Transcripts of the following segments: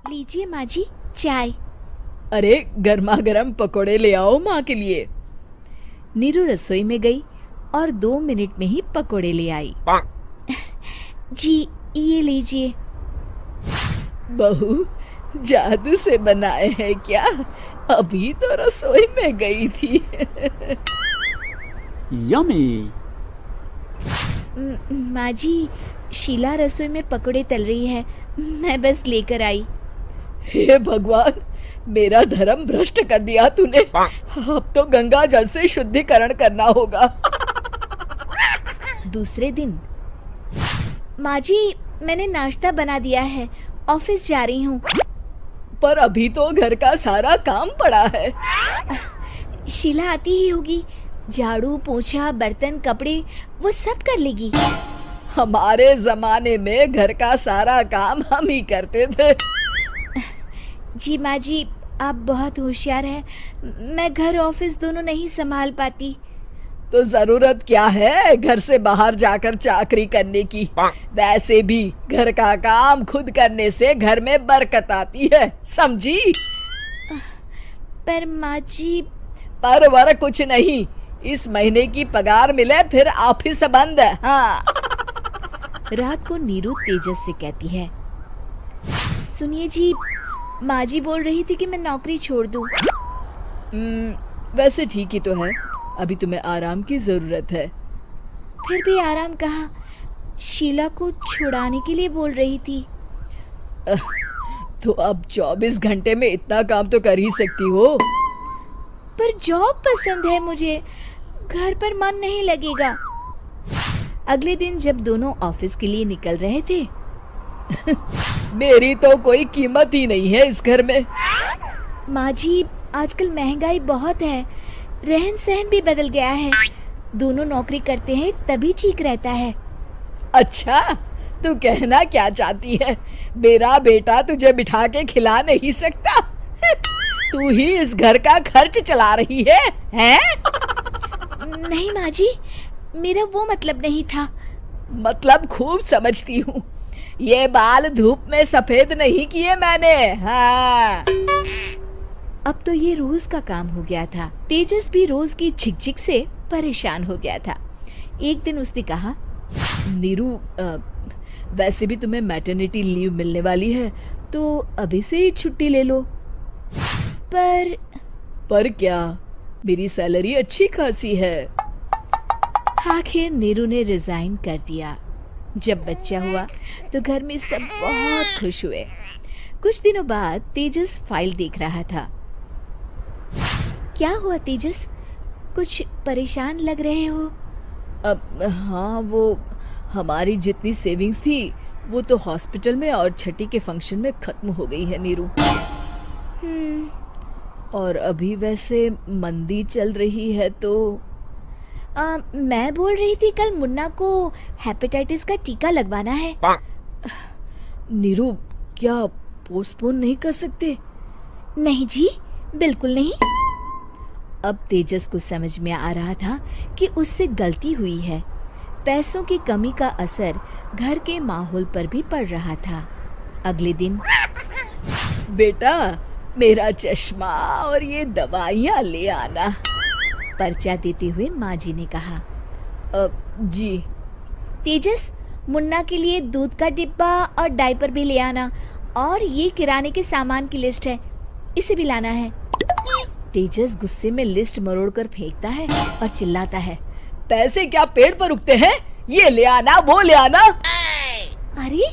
लीजिए माँ जी, चाय। अरे गर्मा गर्म पकोड़े ले आओ माँ के लिए। नीरू रसोई में गई और 2 मिनट में ही पकोड़े ले आई। जी ये लीजिए। बहू जादू से बनाए हैं क्या? अभी तो रसोई में गई थी। यमी। माँ जी, शीला रसोई में पकोड़े तल रही है, मैं बस लेकर आई। हे भगवान, मेरा धर्म भ्रष्ट कर दिया तूने। अब तो गंगा जल से शुद्धिकरण करना होगा। दूसरे दिन, माँ जी मैंने नाश्ता बना दिया है, ऑफिस जा रही हूँ। पर अभी तो घर का सारा काम पड़ा है। शीला आती ही होगी, झाड़ू पोछा बर्तन कपड़े वो सब कर लेगी। हमारे जमाने में घर का सारा काम हम ही करते थे। जी माँ जी, आप बहुत होशियार हैं, मैं घर ऑफिस दोनों नहीं संभाल पाती। तो जरूरत क्या है घर से बाहर जाकर चाकरी करने की? वैसे भी घर का काम खुद करने से घर में बरकत आती है, समझी? पर माँ जी। पर वर कुछ नहीं, इस महीने की पगार मिले फिर ऑफिस बंद। हाँ। रात को नीरू तेजस से कहती है, सुनिए जी, माँ जी बोल रही थी कि मैं नौकरी छोड़ दूं। वैसे ठीक ही तो है, अभी तुम्हें आराम की जरूरत है। फिर भी आराम कहाँ, शीला को छुड़ाने के लिए बोल रही थी। तो अब 24 घंटे में इतना काम तो कर ही सकती हो। पर जॉब पसंद है मुझे, घर पर मन नहीं लगेगा। अगले दिन जब दोनों ऑफिस के लिए निकल रहे थे, मेरी तो कोई कीमत ही नहीं है इस घर में। माँ जी आजकल महंगाई बहुत है, रहन सहन भी बदल गया है, दोनों नौकरी करते हैं तभी ठीक रहता है। अच्छा, तू कहना क्या चाहती है? मेरा बेटा तुझे बिठा के खिला नहीं सकता? तू ही इस घर का खर्च चला रही है, हैं? नहीं माँ जी, मेरा वो मतलब नहीं था। मतलब खूब समझती हूँ, ये बाल धूप में सफेद नहीं किए मैंने। हाँ। अब तो ये रोज का काम हो गया था। तेजस भी रोज की झिकझिक से परेशान हो गया था। एक दिन उसने कहा, नीरू, वैसे भी तुम्हें मैटरनिटी लीव मिलने वाली है, तो अभी से ही छुट्टी ले लो। पर क्या, मेरी सैलरी अच्छी खासी है। आखिर नीरू ने रिजाइन कर दिया। जब बच्चा हुआ तो घर में सब बहुत खुश हुए। कुछ दिनों बाद तेजस फाइल देख रहा था। क्या हुआ तेजस, कुछ परेशान लग रहे हो? हाँ, वो हमारी जितनी सेविंग्स थी वो तो हॉस्पिटल में और छठी के फंक्शन में खत्म हो गई है नीरू। और अभी वैसे मंदी चल रही है तो मैं बोल रही थी कल मुन्ना को हेपेटाइटिस का टीका लगवाना है। नीरू, क्या पोस्टपोन नहीं कर सकते? नहीं जी, बिल्कुल नहीं। अब तेजस को समझ में आ रहा था कि उससे गलती हुई है। पैसों की कमी का असर घर के माहौल पर भी पड़ रहा था। अगले दिन, बेटा मेरा चश्मा और ये दवाइयाँ ले आना, पर्चा देते हुए माँ जी ने कहा। जी। तेजस, मुन्ना के लिए दूध का डिब्बा और डायपर भी ले आना, और ये किराने के सामान की लिस्ट है, इसे भी लाना है। तेजस गुस्से में लिस्ट मरोड़कर फेंकता है और चिल्लाता है, पैसे क्या पेड़ पर उगते हैं? ये ले आना, वो ले आना। अरे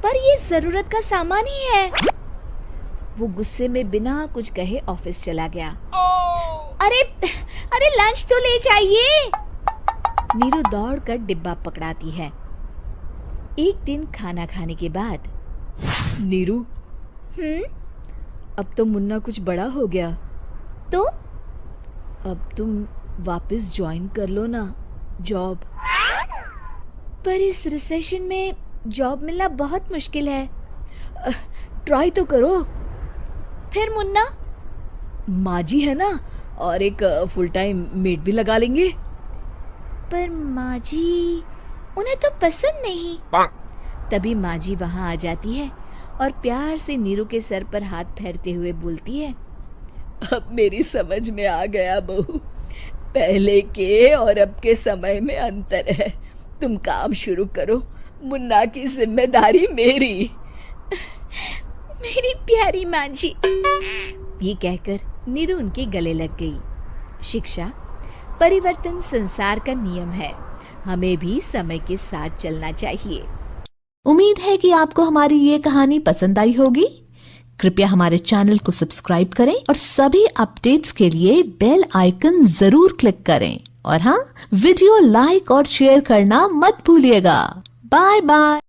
पर ये जरूरत का सामान ही है। वो गुस्से में बिना कुछ कहे ऑफिस चला गया। अरे लंच तो ले जाइए। नीरू दौड़कर डिब्बा पकड़ाती है। एक दिन खाना खाने के बाद, नीरू, अब तो मुन्ना कुछ बड़ा हो गया, तो अब तुम वापस ज्वाइन कर लो ना जॉब। पर इस रिसेशन में जॉब मिलना बहुत मुश्किल है। ट्राई तो करो। फिर मुन्ना? माँ जी है ना, और एक फुल टाइम मेड भी लगा लेंगे। पर माँ जी, उन्हें तो पसंद नहीं। तभी माँ जी वहाँ आ जाती है और प्यार से नीरू के सर पर हाथ फेरते हुए बोलती है, अब मेरी समझ में आ गया बहू, पहले के और अब के समय में अंतर है। तुम काम शुरू करो, मुन्ना की जिम्मेदारी मेरी। मेरी प्यारी माँ जी। ये कहकर नीरू उनके गले लग गई। शिक्षा, परिवर्तन संसार का नियम है, हमें भी समय के साथ चलना चाहिए। उम्मीद है कि आपको हमारी ये कहानी पसंद आई होगी। कृपया हमारे चैनल को सब्सक्राइब करें और सभी अपडेट्स के लिए बेल आइकन जरूर क्लिक करें। और हाँ, वीडियो लाइक और शेयर करना मत भूलिएगा। Bye bye.